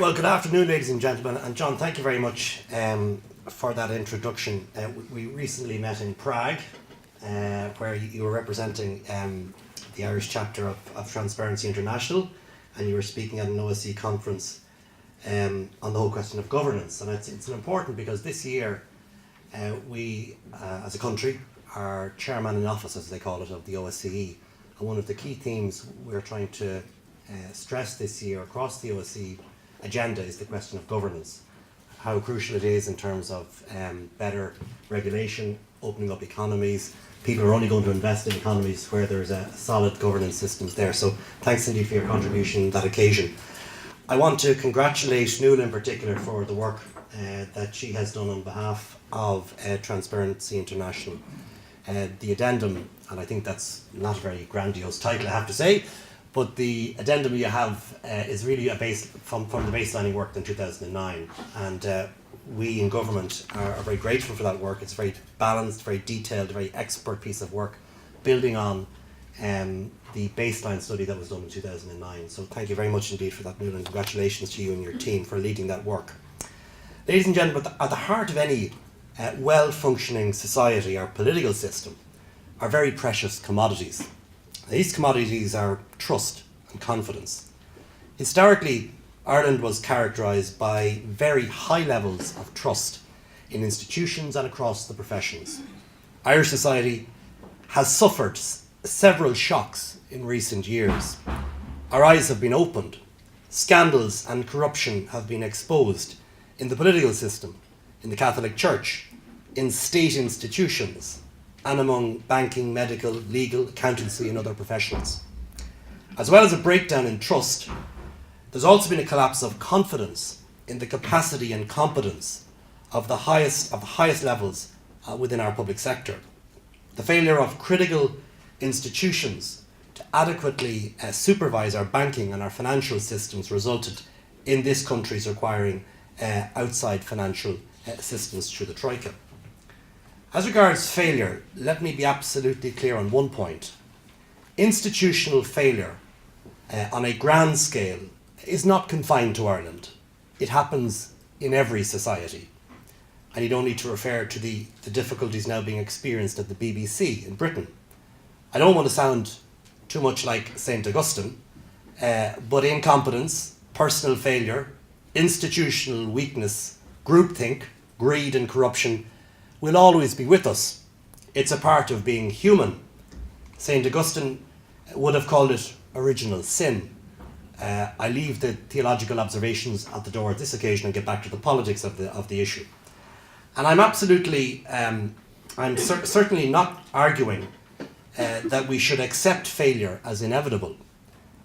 Well, good afternoon, ladies and gentlemen. And John, thank you very much for that introduction. We recently met in Prague, where you were representing the Irish chapter of Transparency International, and you were speaking at an OSCE conference on the whole question of governance. And it's important because this year we, as a country, are chairman in office, as they call it, of the OSCE. And one of the key themes we're trying to stress this year across the OSCE agenda is the question of governance, how crucial it is in terms of better regulation, opening up economies. People are only going to invest in economies where there's a solid governance systems there. So thanks indeed for your contribution on that occasion. I want to congratulate Nuala in particular for the work that she has done on behalf of Transparency International. The addendum, and I think that's not a very grandiose title, I have to say, but the addendum you have is really a base from the baselining work in 2009, and we in government are very grateful for that work. It's very balanced, very detailed, very expert piece of work, building on the baseline study that was done in 2009. So thank you very much indeed for that, Nuala, and congratulations to you and your team for leading that work. Ladies and gentlemen, at the heart of any well-functioning society, our political system, are very precious commodities. These commodities are trust and confidence. Historically, Ireland was characterised by very high levels of trust in institutions and across the professions. Irish society has suffered several shocks in recent years. Our eyes have been opened. Scandals and corruption have been exposed in the political system, in the Catholic Church, in state institutions, and among banking, medical, legal, accountancy and other professions. As well as a breakdown in trust, there's also been a collapse of confidence in the capacity and competence of the highest levels within our public sector. The failure of critical institutions to adequately supervise our banking and our financial systems resulted in this country's requiring outside financial assistance through the Troika. As regards failure, let me be absolutely clear on one point. Institutional failure on a grand scale is not confined to Ireland. It happens in every society. And you don't need to refer to the difficulties now being experienced at the BBC in Britain. I don't want to sound too much like St. Augustine, but incompetence, personal failure, institutional weakness, groupthink, greed and corruption will always be with us. It's a part of being human. St. Augustine would have called it original sin. I leave the theological observations at the door at this occasion and get back to the politics of the issue. And I'm absolutely, certainly not arguing that we should accept failure as inevitable.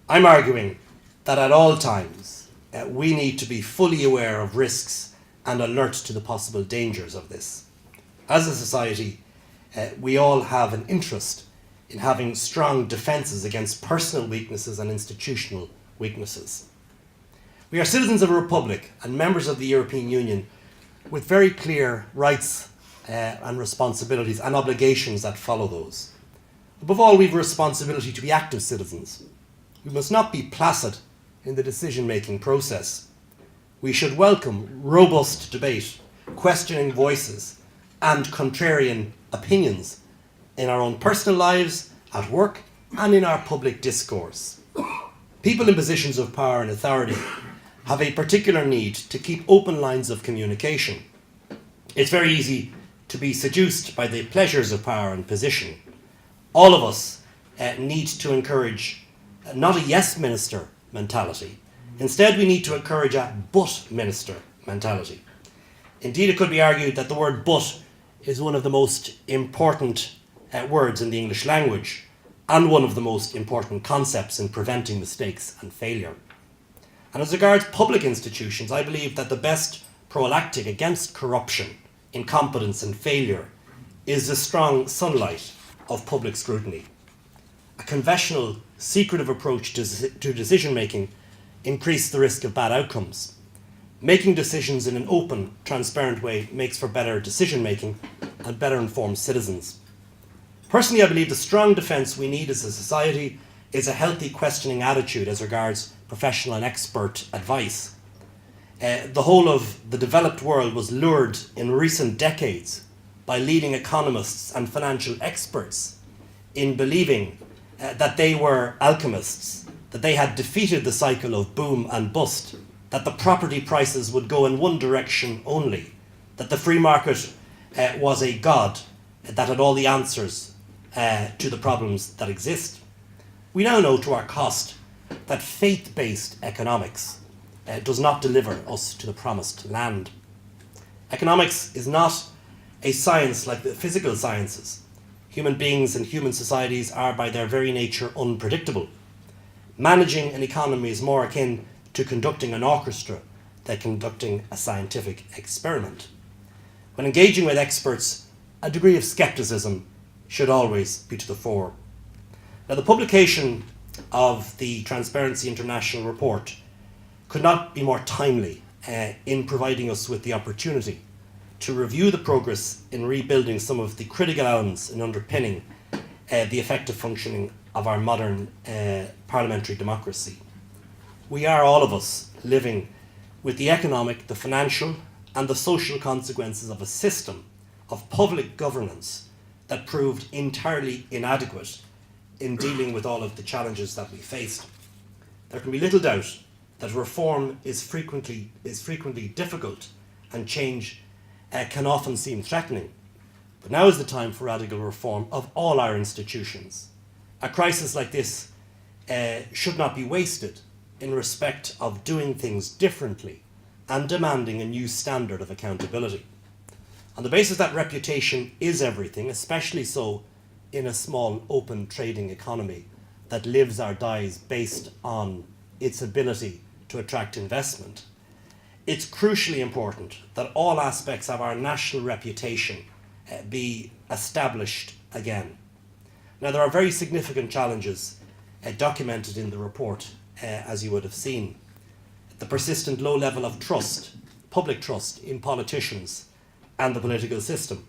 I'm arguing that at all times we need to be fully aware of risks and alert to the possible dangers of this. As a society, we all have an interest in having strong defences against personal weaknesses and institutional weaknesses. We are citizens of a republic and members of the European Union with very clear rights and responsibilities and obligations that follow those. Above all, we have a responsibility to be active citizens. We must not be placid in the decision-making process. We should welcome robust debate, questioning voices, and contrarian opinions in our own personal lives, at work, and in our public discourse. People in positions of power and authority have a particular need to keep open lines of communication. It's very easy to be seduced by the pleasures of power and position. All of us need to encourage not a yes minister mentality. Instead, we need to encourage a but minister mentality. Indeed, it could be argued that the word but is one of the most important words in the English language and one of the most important concepts in preventing mistakes and failure. And as regards public institutions, I believe that the best prophylactic against corruption, incompetence and failure is the strong sunlight of public scrutiny. A conventional, secretive approach to decision-making increases the risk of bad outcomes. Making decisions in an open, transparent way makes for better decision-making and better informed citizens. Personally, I believe the strong defence we need as a society is a healthy questioning attitude as regards professional and expert advice. The whole of the developed world was lured in recent decades by leading economists and financial experts in believing that they were alchemists, that they had defeated the cycle of boom and bust, that the property prices would go in one direction only, that the free market was a god that had all the answers to the problems that exist. We now know to our cost that faith-based economics does not deliver us to the promised land. Economics is not a science like the physical sciences. Human beings and human societies are by their very nature unpredictable. Managing an economy is more akin to conducting an orchestra than conducting a scientific experiment. When engaging with experts, a degree of skepticism should always be to the fore. Now, the publication of the Transparency International report could not be more timely in providing us with the opportunity to review the progress in rebuilding some of the critical elements in underpinning the effective functioning of our modern parliamentary democracy. We are, all of us, living with the economic, the financial and the social consequences of a system of public governance that proved entirely inadequate in dealing with all of the challenges that we faced. There can be little doubt that reform is frequently difficult and change can often seem threatening. But now is the time for radical reform of all our institutions. A crisis like this should not be wasted in respect of doing things differently and demanding a new standard of accountability. On the basis that reputation is everything, especially so in a small open trading economy that lives or dies based on its ability to attract investment, it's crucially important that all aspects of our national reputation be established again. Now, there are very significant challenges documented in the report, as you would have seen. The persistent low level of trust, public trust in politicians and the political system.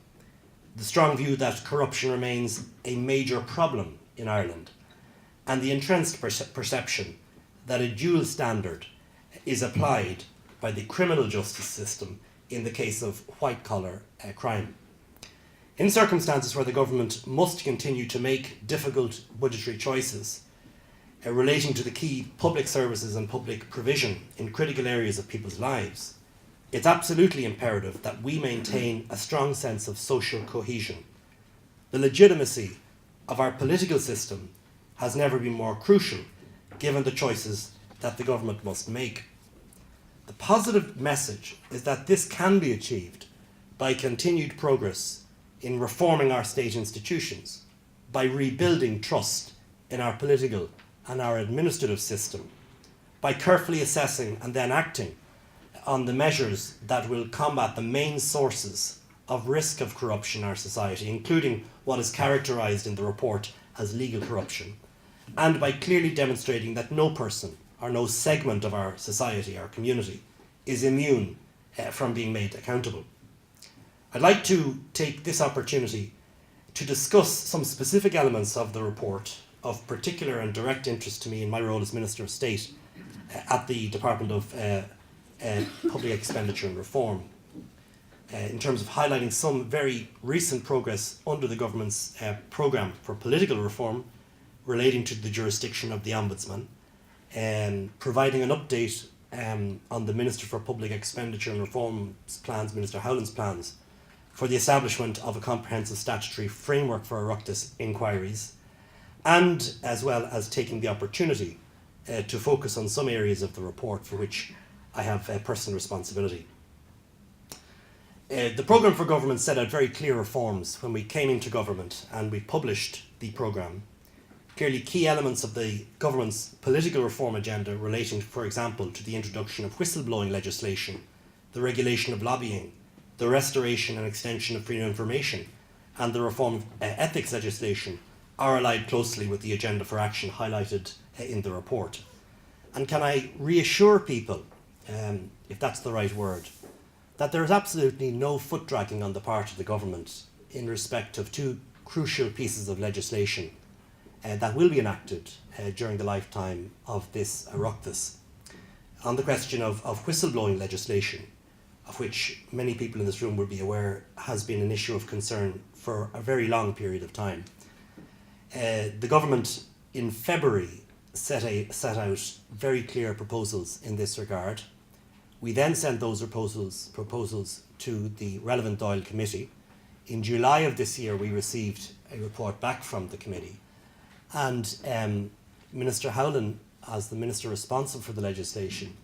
The strong view that corruption remains a major problem in Ireland, and the entrenched perception that a dual standard is applied by the criminal justice system in the case of white-collar crime. In circumstances where the government must continue to make difficult budgetary choices relating to the key public services and public provision in critical areas of people's lives, it's absolutely imperative that we maintain a strong sense of social cohesion. The legitimacy of our political system has never been more crucial given the choices that the government must make. The positive message is that this can be achieved by continued progress in reforming our state institutions, by rebuilding trust in our political and our administrative system, by carefully assessing and then acting on the measures that will combat the main sources of risk of corruption in our society, including what is characterised in the report as legal corruption, and by clearly demonstrating that no person or no segment of our society, our community, is immune from being made accountable. I'd like to take this opportunity to discuss some specific elements of the report of particular and direct interest to me in my role as Minister of State at the Department of Public Expenditure and Reform, in terms of highlighting some very recent progress under the government's programme for political reform relating to the jurisdiction of the Ombudsman, and providing an update on the Minister for Public Expenditure and Reform's plans, Minister Howland's plans, for the establishment of a comprehensive statutory framework for Oireachtas inquiries, and as well as taking the opportunity to focus on some areas of the report for which I have personal responsibility. The programme for government set out very clear reforms when we came into government and we published the programme. Clearly key elements of the government's political reform agenda relating, for example, to the introduction of whistleblowing legislation, the regulation of lobbying, the restoration and extension of freedom of information, and the reform of ethics legislation are allied closely with the agenda for action highlighted in the report. And can I reassure people, if that's the right word, that there is absolutely no foot dragging on the part of the government in respect of two crucial pieces of legislation that will be enacted during the lifetime of this Oireachtas. on the question of whistleblowing legislation, of which many people in this room would be aware has been an issue of concern for a very long period of time. The government in February set out very clear proposals in this regard. We then sent those proposals to the relevant Dáil committee. In July of this year, we received a report back from the committee, and Minister Howlin, as the minister responsible for the legislation,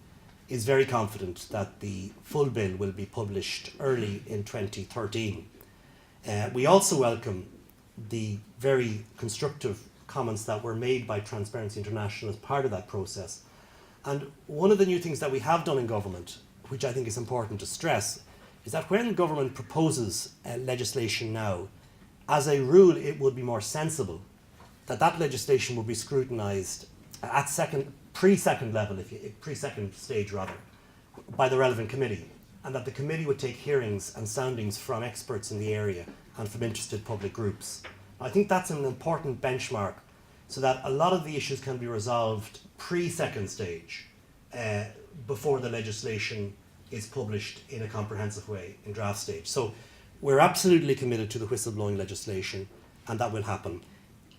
is very confident that the full bill will be published early in 2013. We also welcome the very constructive comments that were made by Transparency International as part of that process. And one of the new things that we have done in government, which I think is important to stress, is that when government proposes legislation now, as a rule it would be more sensible that that legislation would be scrutinised at pre-second level, pre-second stage rather, by the relevant committee, and that the committee would take hearings and soundings from experts in the area and from interested public groups. I think that's an important benchmark so that a lot of the issues can be resolved pre-second stage before the legislation is published in a comprehensive way in draft stage. So we're absolutely committed to the whistleblowing legislation, and that will happen.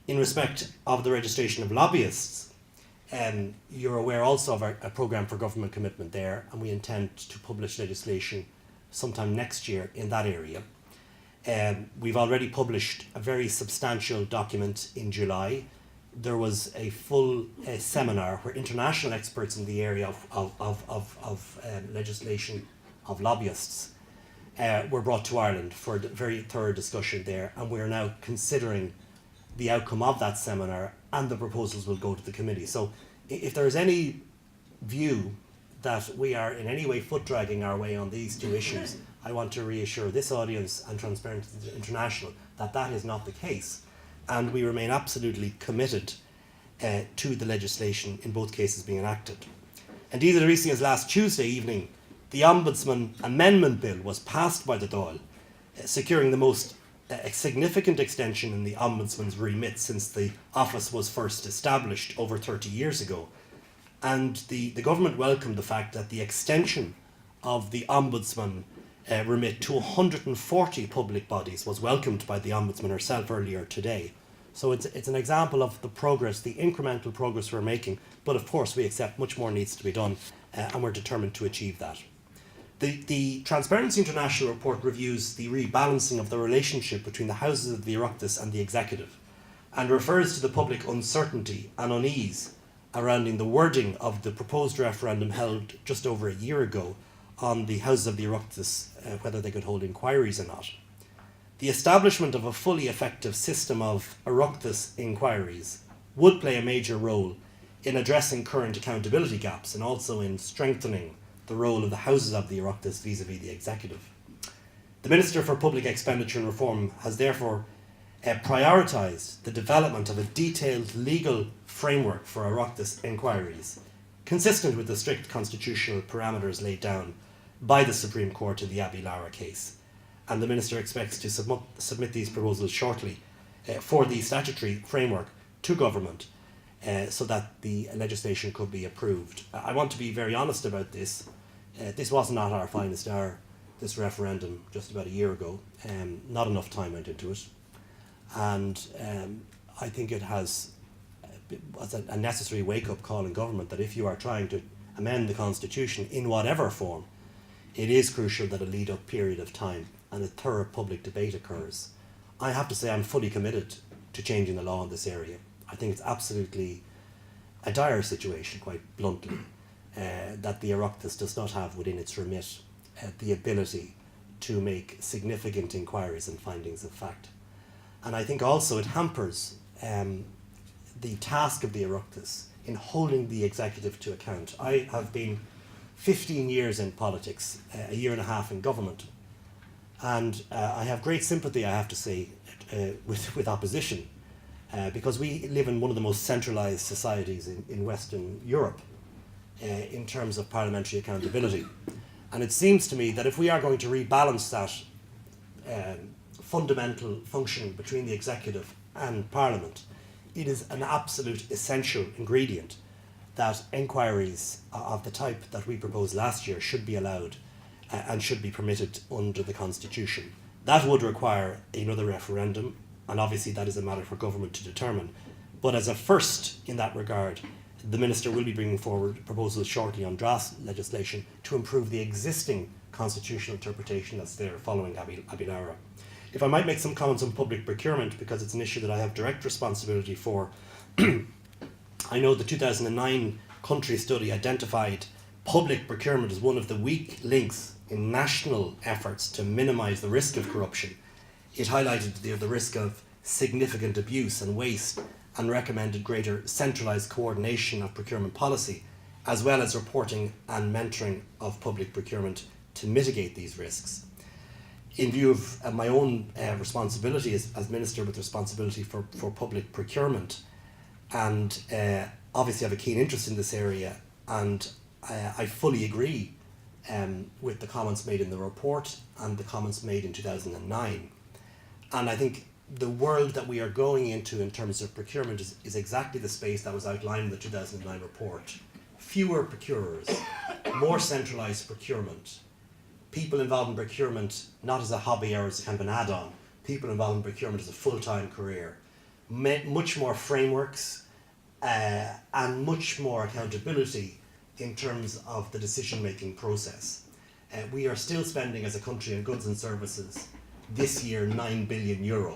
In respect of the registration of lobbyists, you're aware also of a programme for government commitment there, and we intend to publish legislation sometime next year in that area. We've already published a very substantial document in July. There was a full seminar where international experts in the area of legislation of lobbyists were brought to Ireland for a very thorough discussion there, and we're now considering the outcome of that seminar, and the proposals will go to the committee. So if there is any view that we are in any way foot dragging our way on these two issues, I want to reassure this audience and Transparency International that that is not the case, and we remain absolutely committed to the legislation in both cases being enacted. Indeed, as recently as last Tuesday evening, the Ombudsman Amendment Bill was passed by the Dáil, securing the most significant extension in the Ombudsman's remit since the office was first established over 30 years ago. And the government welcomed the fact that the extension of the Ombudsman remit to 140 public bodies was welcomed by the Ombudsman herself earlier today. So it's an example of the progress, the incremental progress we're making, but of course we accept much more needs to be done, and we're determined to achieve that. The Transparency International report reviews the rebalancing of the relationship between the houses of the Oireachtas and the executive, and refers to the public uncertainty and unease surrounding the wording of the proposed referendum held just over a year ago on the houses of the Oireachtas, whether they could hold inquiries or not. The establishment of a fully effective system of Oireachtas inquiries would play a major role in addressing current accountability gaps and also in strengthening the role of the houses of the Oireachtas vis-à-vis the executive. The Minister for Public Expenditure and Reform has therefore prioritised the development of a detailed legal framework for Oireachtas inquiries, consistent with the strict constitutional parameters laid down by the Supreme Court in the Abbey Lara case. And the Minister expects to submit these proposals shortly for the statutory framework to government so that the legislation could be approved. I want to be very honest about this. This was not our finest hour, this referendum, just about a year ago. Not enough time went into it. And I think it was a necessary wake-up call in government that if you are trying to amend the Constitution in whatever form, it is crucial that a lead-up period of time and a thorough public debate occurs. I have to say I'm fully committed to changing the law in this area. I think it's absolutely a dire situation, quite bluntly, that the Oireachtas does not have within its remit the ability to make significant inquiries and findings of fact. And I think also it hampers the task of the Oireachtas in holding the executive to account. I have been 15 years in politics, a year and a half in government, and I have great sympathy, I have to say, with opposition, because we live in one of the most centralised societies in Western Europe in terms of parliamentary accountability. And it seems to me that if we are going to rebalance that fundamental function between the executive and Parliament, it is an absolute essential ingredient that inquiries of the type that we proposed last year should be allowed and should be permitted under the Constitution. That would require another referendum, and obviously that is a matter for government to determine. But as a first in that regard, the Minister will be bringing forward proposals shortly on draft legislation to improve the existing constitutional interpretation that's there following Abilara. If I might make some comments on public procurement, because it's an issue that I have direct responsibility for. I know the 2009 country study identified public procurement as one of the weak links in national efforts to minimise the risk of corruption. It highlighted the risk of significant abuse and waste and recommended greater centralised coordination of procurement policy, as well as reporting and mentoring of public procurement to mitigate these risks. In view of my own responsibility as Minister with responsibility for public procurement, and obviously I have a keen interest in this area, and I fully agree with the comments made in the report and the comments made in 2009. And I think the world that we are going into in terms of procurement is exactly the space that was outlined in the 2009 report. Fewer procurers, more centralised procurement, people involved in procurement not as a hobby or as kind of an add-on, people involved in procurement as a full-time career, much more frameworks and much more accountability in terms of the decision-making process. We are still spending as a country on goods and services this year €9 billion.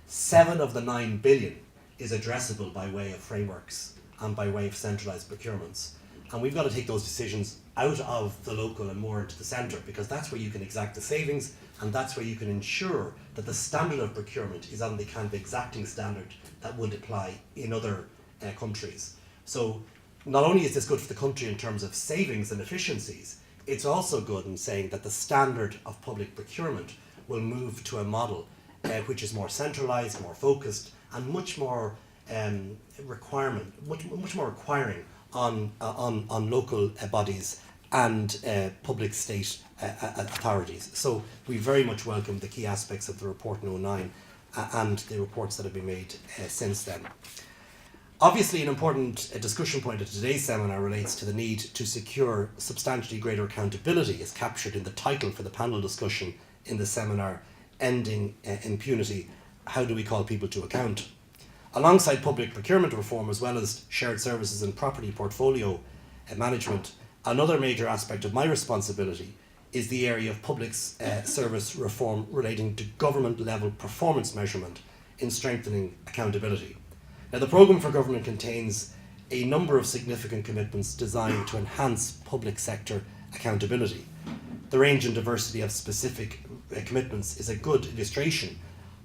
7 of the 9 billion is addressable by way of frameworks and by way of centralised procurements. And we've got to take those decisions out of the local and more into the centre, because that's where you can exact the savings, and that's where you can ensure that the standard of procurement is on the kind of exacting standard that would apply in other countries. So not only is this good for the country in terms of savings and efficiencies, it's also good in saying that the standard of public procurement will move to a model which is more centralised, more focused, and much more requiring on local bodies and public state authorities. So we very much welcome the key aspects of the report in 2009 and the reports that have been made since then. Obviously, an important discussion point at today's seminar relates to the need to secure substantially greater accountability, as captured in the title for the panel discussion in the seminar, Ending Impunity, How Do We Call People to Account? Alongside public procurement reform, as well as shared services and property portfolio management, another major aspect of my responsibility is the area of public service reform relating to government level performance measurement in strengthening accountability. Now, the programme for government contains a number of significant commitments designed to enhance public sector accountability. The range and diversity of specific commitments is a good illustration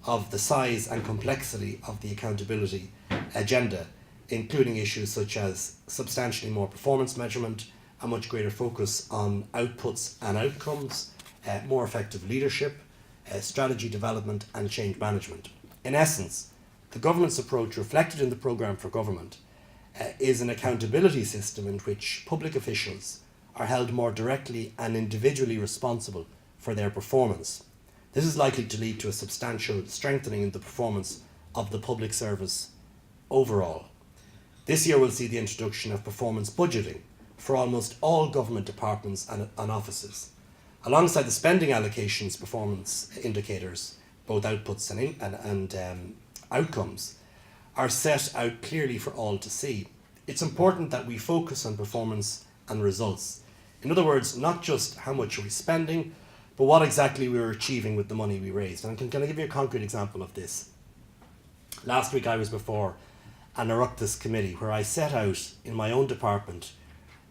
of the size and complexity of the accountability agenda, including issues such as substantially more performance measurement, a much greater focus on outputs and outcomes, more effective leadership, strategy development and change management. In essence, the government's approach reflected in the programme for government is an accountability system in which public officials are held more directly and individually responsible for their performance. This is likely to lead to a substantial strengthening in the performance of the public service overall. This year will see the introduction of performance budgeting for almost all government departments and offices. Alongside the spending allocations performance indicators, both outputs and outcomes, are set out clearly for all to see. It's important that we focus on performance and results. In other words, not just how much are we spending, but what exactly we were achieving with the money we raised. And can I give you a concrete example of this? Last week I was before an Oireachtas committee where I set out in my own department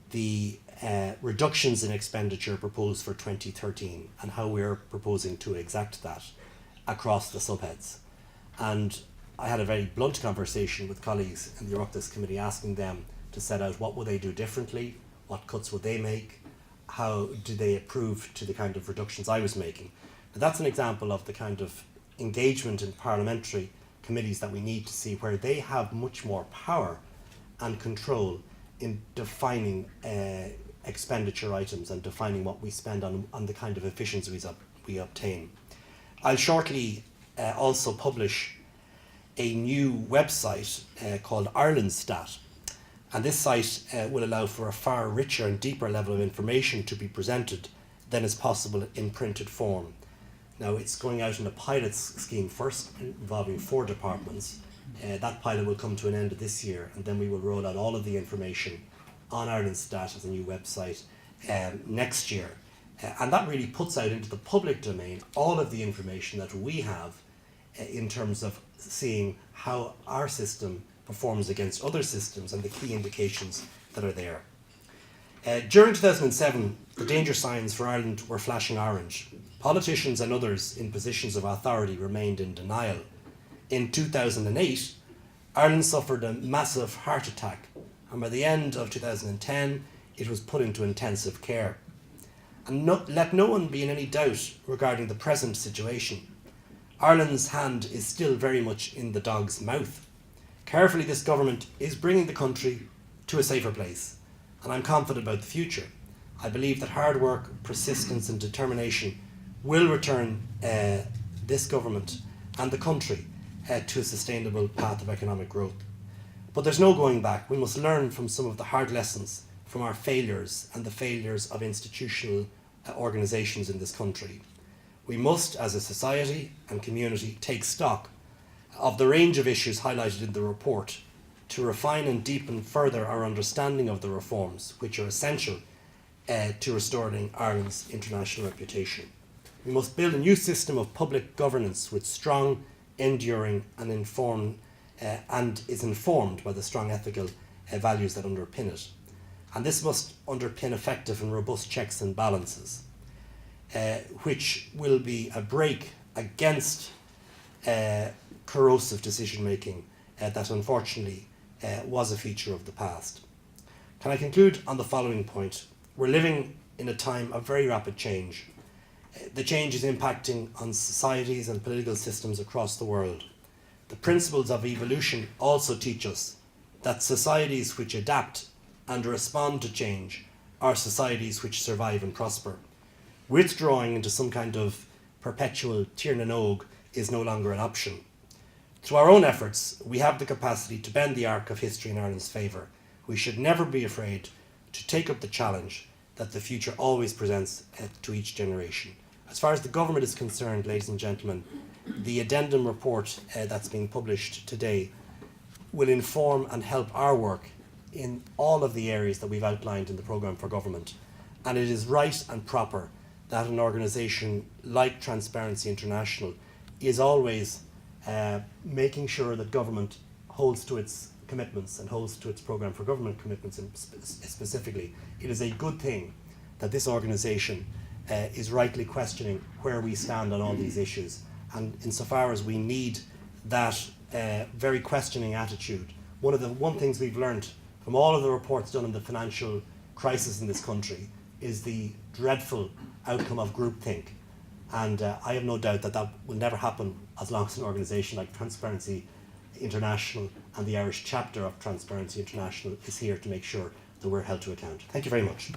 the reductions in expenditure proposed for 2013 and how we're proposing to exact that across the subheads. And I had a very blunt conversation with colleagues in the Oireachtas committee asking them to set out what would they do differently, what cuts would they make, how do they approve to the kind of reductions I was making. Now, that's an example of the kind of engagement in parliamentary committees that we need to see, where they have much more power and control in defining expenditure items and defining what we spend on the kind of efficiencies we obtain. I'll shortly also publish a new website called Ireland Stat, And this site will allow for a far richer and deeper level of information to be presented than is possible in printed form. Now, it's going out in a pilot scheme first, involving 4 departments. That pilot will come to an end this year, and then we will roll out all of the information on Ireland Stat as a new website next year. And that really puts out into the public domain all of the information that we have in terms of seeing how our system performs against other systems and the key indications that are there. During 2007, the danger signs for Ireland were flashing orange. Politicians and others in positions of authority remained in denial. In 2008, Ireland suffered a massive heart attack, and by the end of 2010, it was put into intensive care. And let no one be in any doubt regarding the present situation. Ireland's hand is still very much in the dog's mouth. Carefully, this government is bringing the country to a safer place, and I'm confident about the future. I believe that hard work, persistence and determination will return this government and the country to a sustainable path of economic growth. But there's no going back. We must learn from some of the hard lessons from our failures and the failures of institutional organisations in this country. We must, as a society and community, take stock of the range of issues highlighted in the report to refine and deepen further our understanding of the reforms which are essential to restoring Ireland's international reputation. We must build a new system of public governance with strong, enduring and informed and is informed by the strong ethical values that underpin it. And this must underpin effective and robust checks and balances, which will be a break against corrosive decision making that unfortunately was a feature of the past. Can I conclude on the following point? We're living in a time of very rapid change. The change is impacting on societies and political systems across the world. The principles of evolution also teach us that societies which adapt and respond to change are societies which survive and prosper. Withdrawing into some kind of perpetual tír na nóg is no longer an option. Through our own efforts, we have the capacity to bend the arc of history in Ireland's favour. We should never be afraid to take up the challenge that the future always presents to each generation. As far as the government is concerned, ladies and gentlemen, the addendum report that's being published today will inform and help our work in all of the areas that we've outlined in the programme for government. And it is right and proper that an organisation like Transparency International is always making sure that government holds to its commitments and holds to its programme for government commitments specifically. It is a good thing that this organisation is rightly questioning where we stand on all these issues. And insofar as we need that very questioning attitude, one things we've learned from all of the reports done on the financial crisis in this country is the dreadful outcome of groupthink. And I have no doubt that that will never happen as long as an organisation like Transparency International and the Irish chapter of Transparency International is here to make sure that we're held to account. Thank you very much.